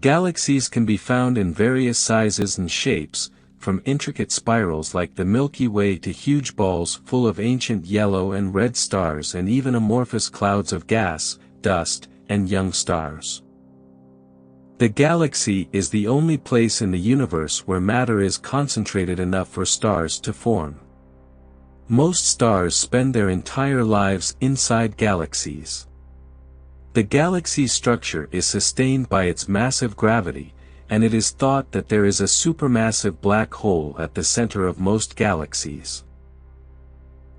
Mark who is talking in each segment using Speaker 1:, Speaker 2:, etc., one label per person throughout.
Speaker 1: Galaxies can be found in various sizes and shapes, from intricate spirals like the Milky Way to huge balls full of ancient yellow and red stars and even amorphous clouds of gas, dust, and young stars. The galaxy is the only place in the universe where matter is concentrated enough for stars to form. Most stars spend their entire lives inside galaxies. The galaxy's structure is sustained by its massive gravity, and it is thought that there is a supermassive black hole at the center of most galaxies.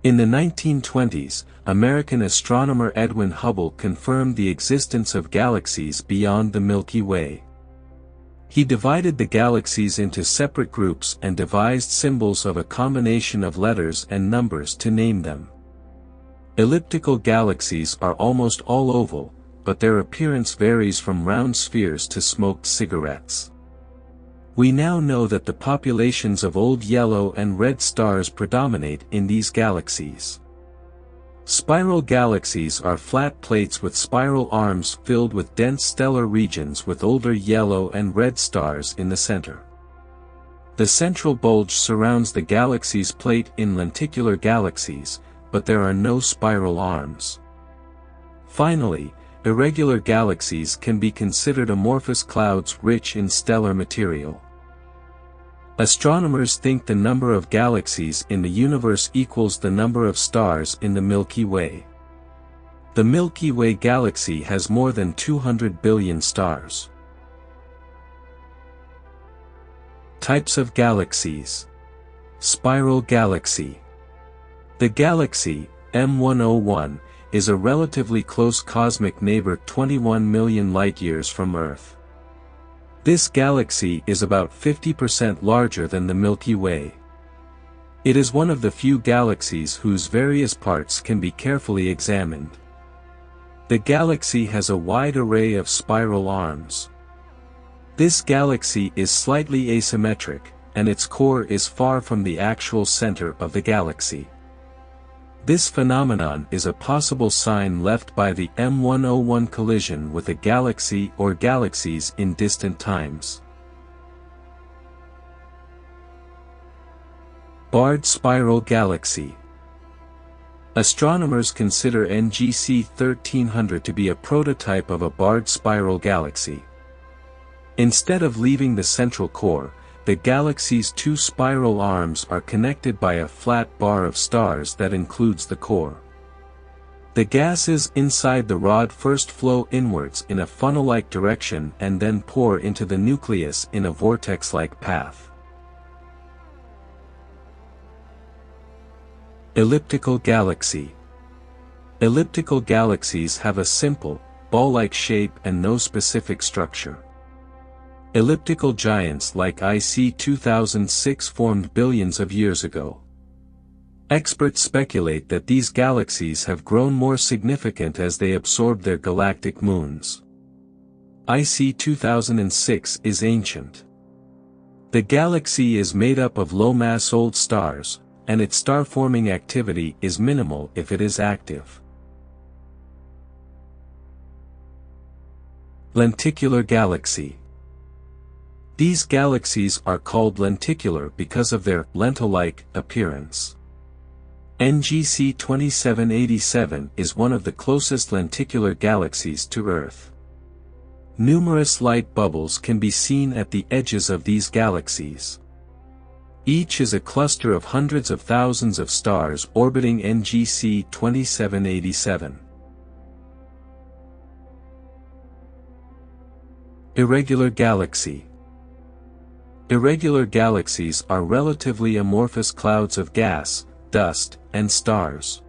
Speaker 1: In the 1920s, American astronomer Edwin Hubble confirmed the existence of galaxies beyond the Milky Way. He divided the galaxies into separate groups and devised symbols of a combination of letters and numbers to name them. Elliptical galaxies are almost all oval, but their appearance varies from round spheres to smoked cigarettes. We now know that the populations of old yellow and red stars predominate in these galaxies. Spiral galaxies are flat plates with spiral arms filled with dense stellar regions with older yellow and red stars in the center. The central bulge surrounds the galaxy's plate in lenticular galaxies, but there are no spiral arms. Finally, irregular galaxies can be considered amorphous clouds rich in stellar material. Astronomers think the number of galaxies in the universe equals the number of stars in the Milky Way. The Milky Way galaxy has more than 200 billion stars. Types of galaxies. Spiral galaxy. The galaxy, M101, is a relatively close cosmic neighbor 21 million light-years from Earth. This galaxy is about 50% larger than the Milky Way. It is one of the few galaxies whose various parts can be carefully examined. The galaxy has a wide array of spiral arms. This galaxy is slightly asymmetric, and its core is far from the actual center of the galaxy. This phenomenon is a possible sign left by the M101 collision with a galaxy or galaxies in distant times. Barred spiral galaxy. Astronomers consider NGC 1300 to be a prototype of a barred spiral galaxy. Instead of leaving the central core, the galaxy's two spiral arms are connected by a flat bar of stars that includes the core. The gases inside the rod first flow inwards in a funnel-like direction and then pour into the nucleus in a vortex-like path. Elliptical galaxy. Elliptical galaxies have a simple, ball-like shape and no specific structure. Elliptical giants like IC 2006 formed billions of years ago. Experts speculate that these galaxies have grown more significant as they absorbed their galactic moons. IC 2006 is ancient. The galaxy is made up of low-mass old stars, and its star-forming activity is minimal if it is active. Lenticular galaxy. These galaxies are called lenticular because of their lentil-like appearance. NGC 2787 is one of the closest lenticular galaxies to Earth. Numerous light bubbles can be seen at the edges of these galaxies. Each is a cluster of hundreds of thousands of stars orbiting NGC 2787. Irregular galaxy. Irregular galaxies are relatively amorphous clouds of gas, dust, and stars.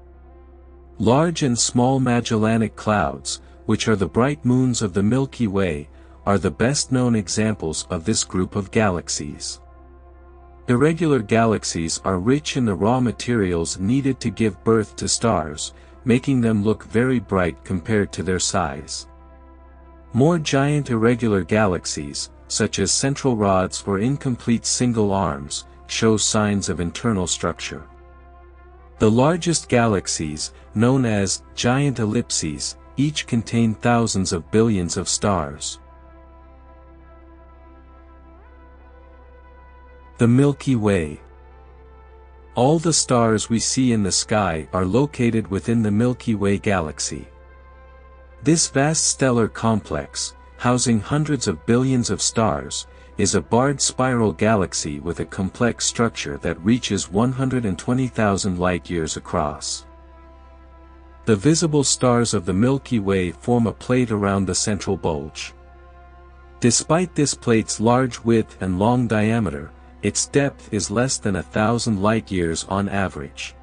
Speaker 1: Large and small Magellanic Clouds, which are the bright moons of the Milky Way, are the best-known examples of this group of galaxies. Irregular galaxies are rich in the raw materials needed to give birth to stars, making them look very bright compared to their size. More giant irregular galaxies, such as central rods or incomplete single arms, show signs of internal structure. The largest galaxies, known as giant ellipses, each contain thousands of billions of stars. The Milky Way. All the stars we see in the sky are located within the Milky Way galaxy. This vast stellar complex, housing hundreds of billions of stars, is a barred spiral galaxy with a complex structure that reaches 120,000 light-years across. The visible stars of the Milky Way form a plate around the central bulge. Despite this plate's large width and long diameter, its depth is less than 1,000 light-years on average.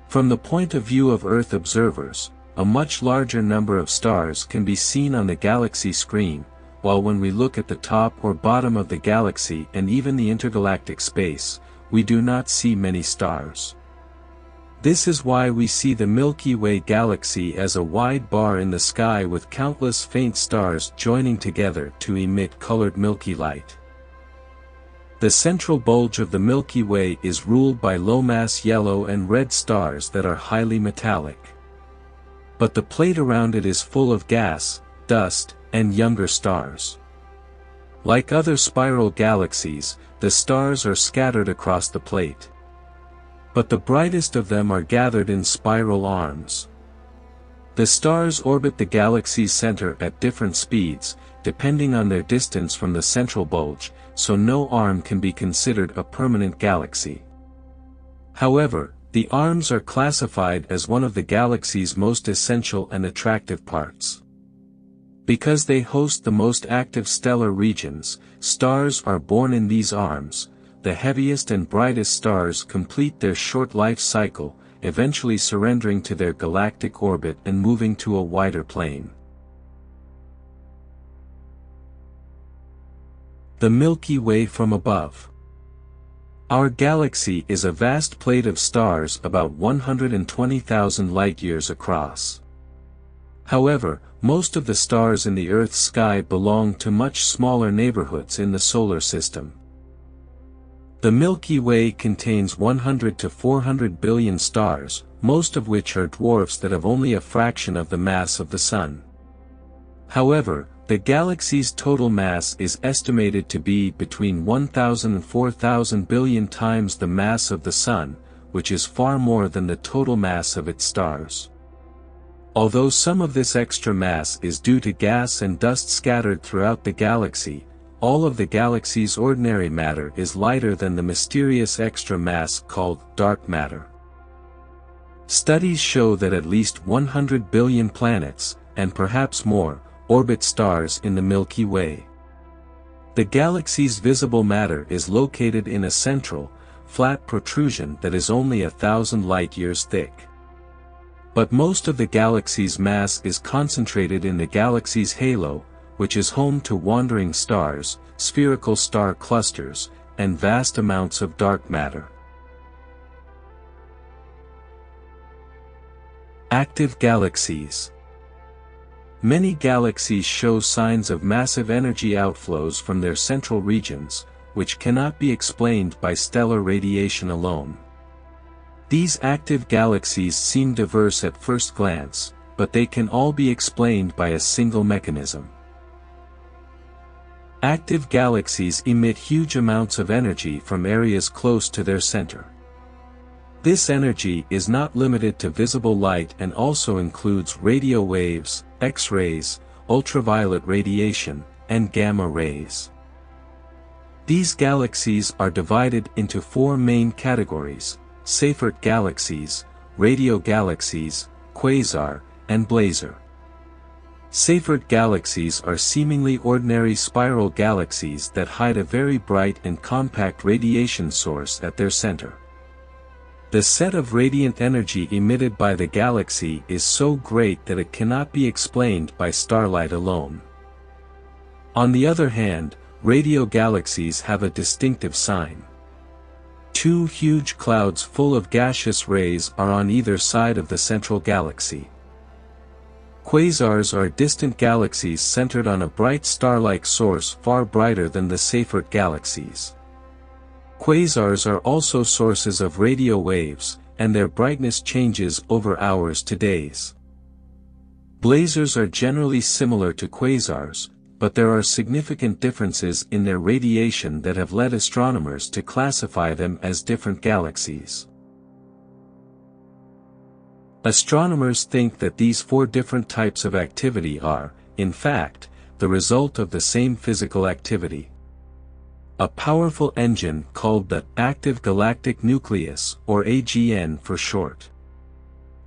Speaker 1: From the point of view of Earth observers, a much larger number of stars can be seen on the galaxy screen, while when we look at the top or bottom of the galaxy and even the intergalactic space, we do not see many stars. This is why we see the Milky Way galaxy as a wide bar in the sky with countless faint stars joining together to emit colored milky light. The central bulge of the Milky Way is ruled by low-mass yellow and red stars that are highly metallic. But the plate around it is full of gas, dust, and younger stars. Like other spiral galaxies, the stars are scattered across the plate. But the brightest of them are gathered in spiral arms. The stars orbit the galaxy's center at different speeds, depending on their distance from the central bulge, so no arm can be considered a permanent galaxy. However, the arms are classified as one of the galaxy's most essential and attractive parts. Because they host the most active stellar regions, stars are born in these arms. The heaviest and brightest stars complete their short life cycle, eventually surrendering to their galactic orbit and moving to a wider plane. The Milky Way from above. Our galaxy is a vast plate of stars about 120,000 light-years across. However, most of the stars in the Earth's sky belong to much smaller neighborhoods in the solar system. The Milky Way contains 100 to 400 billion stars, most of which are dwarfs that have only a fraction of the mass of the Sun. However, the galaxy's total mass is estimated to be between 1,000 and 4,000 billion times the mass of the Sun, which is far more than the total mass of its stars. Although some of this extra mass is due to gas and dust scattered throughout the galaxy, all of the galaxy's ordinary matter is lighter than the mysterious extra mass called dark matter. Studies show that at least 100 billion planets, and perhaps more, orbit stars in the Milky Way. The galaxy's visible matter is located in a central, flat protrusion that is only 1,000 light-years thick. But most of the galaxy's mass is concentrated in the galaxy's halo, which is home to wandering stars, spherical star clusters, and vast amounts of dark matter. Active galaxies. Many galaxies show signs of massive energy outflows from their central regions, which cannot be explained by stellar radiation alone. These active galaxies seem diverse at first glance, but they can all be explained by a single mechanism. Active galaxies emit huge amounts of energy from areas close to their center. This energy is not limited to visible light and also includes radio waves, X-rays, ultraviolet radiation, and gamma rays. These galaxies are divided into four main categories: Seyfert galaxies, radio galaxies, quasar, and blazar. Seyfert galaxies are seemingly ordinary spiral galaxies that hide a very bright and compact radiation source at their center. The set of radiant energy emitted by the galaxy is so great that it cannot be explained by starlight alone. On the other hand, radio galaxies have a distinctive sign. Two huge clouds full of gaseous rays are on either side of the central galaxy. Quasars are distant galaxies centered on a bright star-like source far brighter than the Seyfert galaxies. Quasars are also sources of radio waves, and their brightness changes over hours to days. Blazars are generally similar to quasars, but there are significant differences in their radiation that have led astronomers to classify them as different galaxies. Astronomers think that these four different types of activity are, in fact, the result of the same physical activity. A powerful engine called the active galactic nucleus, or AGN for short.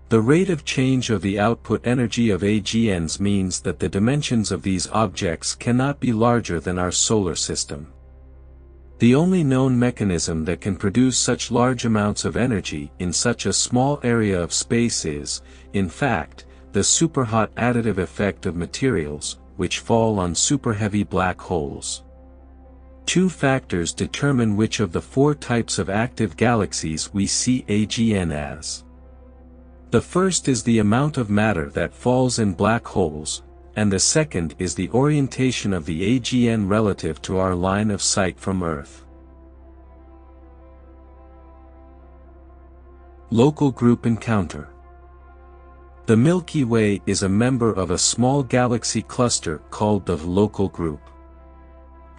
Speaker 1: The rate of change of the output energy of AGNs means that the dimensions of these objects cannot be larger than our solar system. The only known mechanism that can produce such large amounts of energy in such a small area of space is, in fact, the superhot additive effect of materials, which fall on superheavy black holes. Two factors determine which of the four types of active galaxies we see AGN as. The first is the amount of matter that falls in black holes, and the second is the orientation of the AGN relative to our line of sight from Earth. Local group encounter. The Milky Way is a member of a small galaxy cluster called the local group.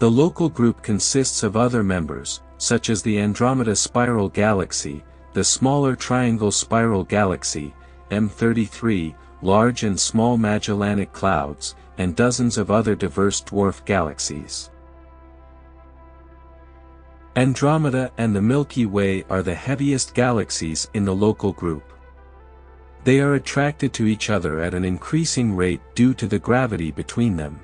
Speaker 1: The local group consists of other members, such as the Andromeda Spiral Galaxy, the smaller Triangle Spiral Galaxy, M33, large and small Magellanic Clouds, and dozens of other diverse dwarf galaxies. Andromeda and the Milky Way are the heaviest galaxies in the local group. They are attracted to each other at an increasing rate due to the gravity between them.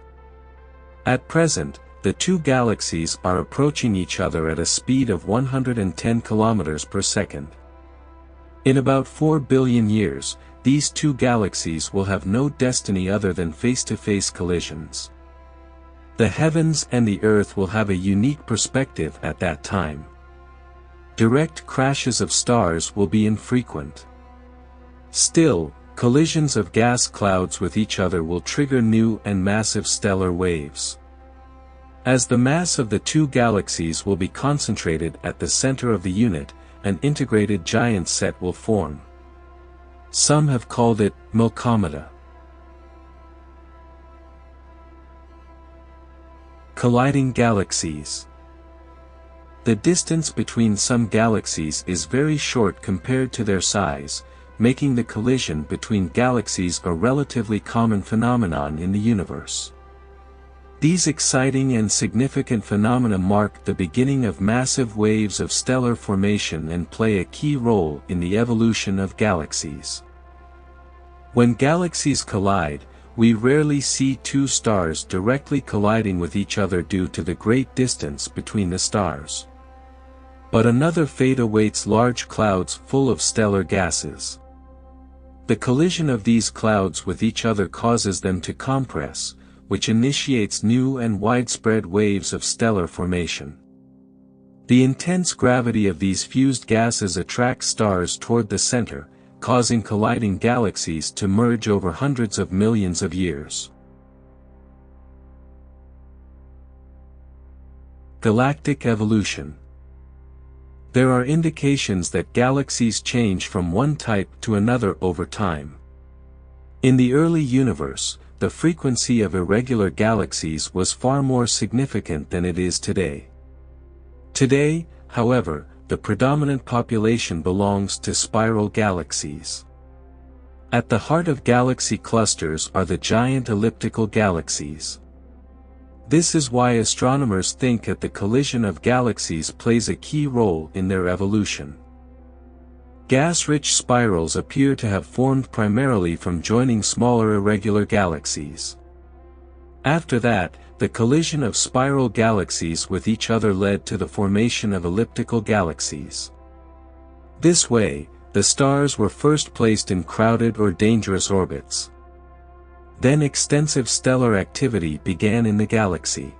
Speaker 1: At present, the two galaxies are approaching each other at a speed of 110 km per second. In about 4 billion years, these two galaxies will have no destiny other than face-to-face collisions. The heavens and the Earth will have a unique perspective at that time. Direct crashes of stars will be infrequent. Still, collisions of gas clouds with each other will trigger new and massive stellar waves. As the mass of the two galaxies will be concentrated at the center of the unit, an integrated giant set will form. Some have called it Milkometa. Colliding galaxies. The distance between some galaxies is very short compared to their size, making the collision between galaxies a relatively common phenomenon in the universe. These exciting and significant phenomena mark the beginning of massive waves of stellar formation and play a key role in the evolution of galaxies. When galaxies collide, we rarely see two stars directly colliding with each other due to the great distance between the stars. But another fate awaits large clouds full of stellar gases. The collision of these clouds with each other causes them to compress, which initiates new and widespread waves of stellar formation. The intense gravity of these fused gases attracts stars toward the center, causing colliding galaxies to merge over hundreds of millions of years. Galactic evolution. There are indications that galaxies change from one type to another over time. In the early universe, the frequency of irregular galaxies was far more significant than it is today. Today, however, the predominant population belongs to spiral galaxies. At the heart of galaxy clusters are the giant elliptical galaxies. This is why astronomers think that the collision of galaxies plays a key role in their evolution. Gas-rich spirals appear to have formed primarily from joining smaller irregular galaxies. After that, the collision of spiral galaxies with each other led to the formation of elliptical galaxies. This way, the stars were first placed in crowded or dangerous orbits. Then extensive stellar activity began in the galaxy.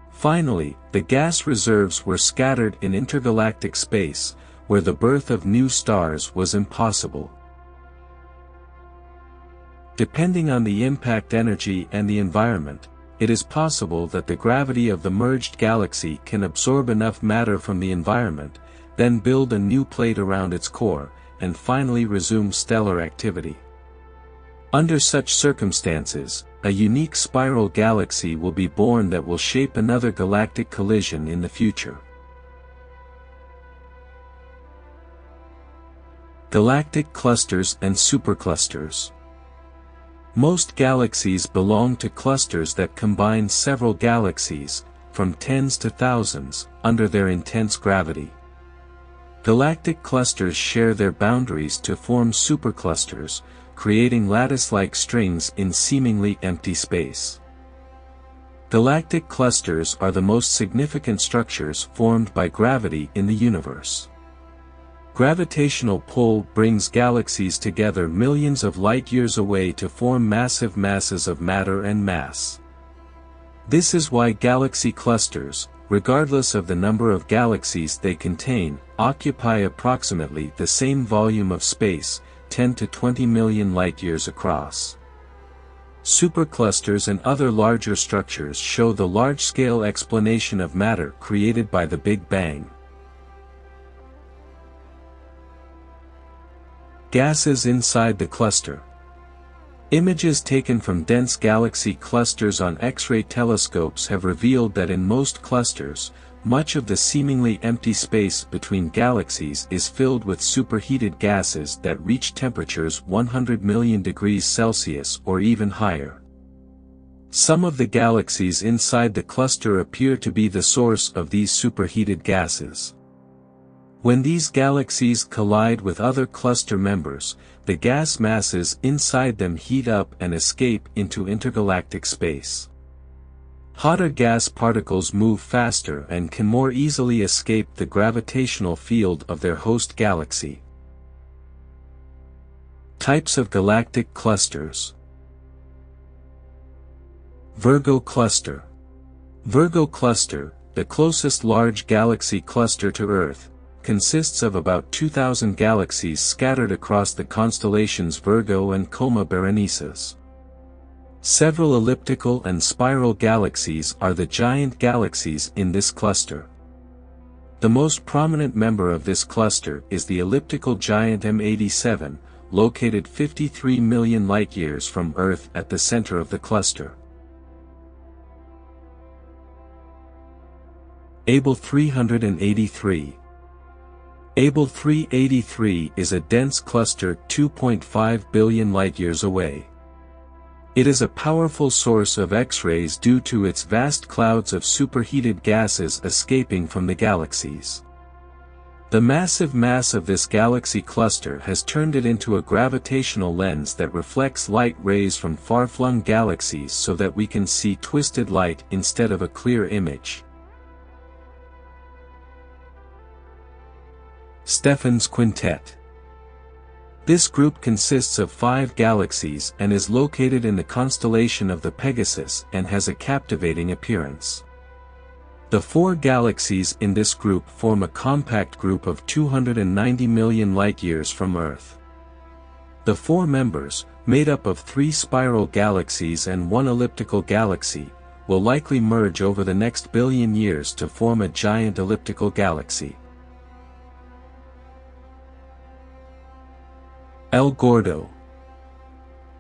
Speaker 1: Finally, the gas reserves were scattered in intergalactic space, where the birth of new stars was impossible. Depending on the impact energy and the environment, it is possible that the gravity of the merged galaxy can absorb enough matter from the environment, then build a new plate around its core, and finally resume stellar activity. Under such circumstances, a unique spiral galaxy will be born that will shape another galactic collision in the future. Galactic clusters and superclusters. Most galaxies belong to clusters that combine several galaxies, from tens to thousands, under their intense gravity. Galactic clusters share their boundaries to form superclusters, creating lattice-like strings in seemingly empty space. Galactic clusters are the most significant structures formed by gravity in the universe. Gravitational pull brings galaxies together millions of light-years away to form massive masses of matter and mass. This is why galaxy clusters, regardless of the number of galaxies they contain, occupy approximately the same volume of space, 10 to 20 million light-years across. Superclusters and other larger structures show the large-scale explanation of matter created by the Big Bang. Gases inside the cluster. Images taken from dense galaxy clusters on X-ray telescopes have revealed that in most clusters, much of the seemingly empty space between galaxies is filled with superheated gases that reach temperatures 100 million degrees Celsius or even higher. Some of the galaxies inside the cluster appear to be the source of these superheated gases. When these galaxies collide with other cluster members, the gas masses inside them heat up and escape into intergalactic space. Hotter gas particles move faster and can more easily escape the gravitational field of their host galaxy. Types of galactic clusters. Virgo cluster. Virgo cluster, the closest large galaxy cluster to Earth, consists of about 2,000 galaxies scattered across the constellations Virgo and Coma Berenices. Several elliptical and spiral galaxies are the giant galaxies in this cluster. The most prominent member of this cluster is the elliptical giant M87, located 53 million light-years from Earth at the center of the cluster. Abell 383. Abell 383 is a dense cluster 2.5 billion light-years away. It is a powerful source of X-rays due to its vast clouds of superheated gases escaping from the galaxies. The massive mass of this galaxy cluster has turned it into a gravitational lens that reflects light rays from far-flung galaxies so that we can see twisted light instead of a clear image. Stephan's Quintet. This group consists of 5 galaxies and is located in the constellation of the Pegasus and has a captivating appearance. The 4 galaxies in this group form a compact group of 290 million light-years from Earth. The 4 members, made up of 3 spiral galaxies and 1 elliptical galaxy, will likely merge over the next billion years to form a giant elliptical galaxy. El Gordo.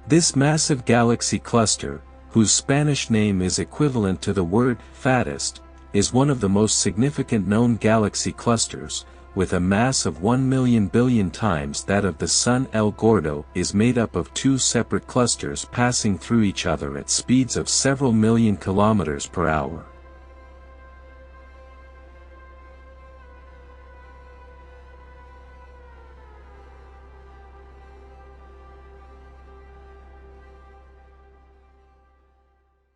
Speaker 1: This massive galaxy cluster, whose Spanish name is equivalent to the word fattest, is one of the most significant known galaxy clusters, with a mass of 1 million billion times that of the Sun. El Gordo is made up of 2 separate clusters passing through each other at speeds of several million kilometers per hour.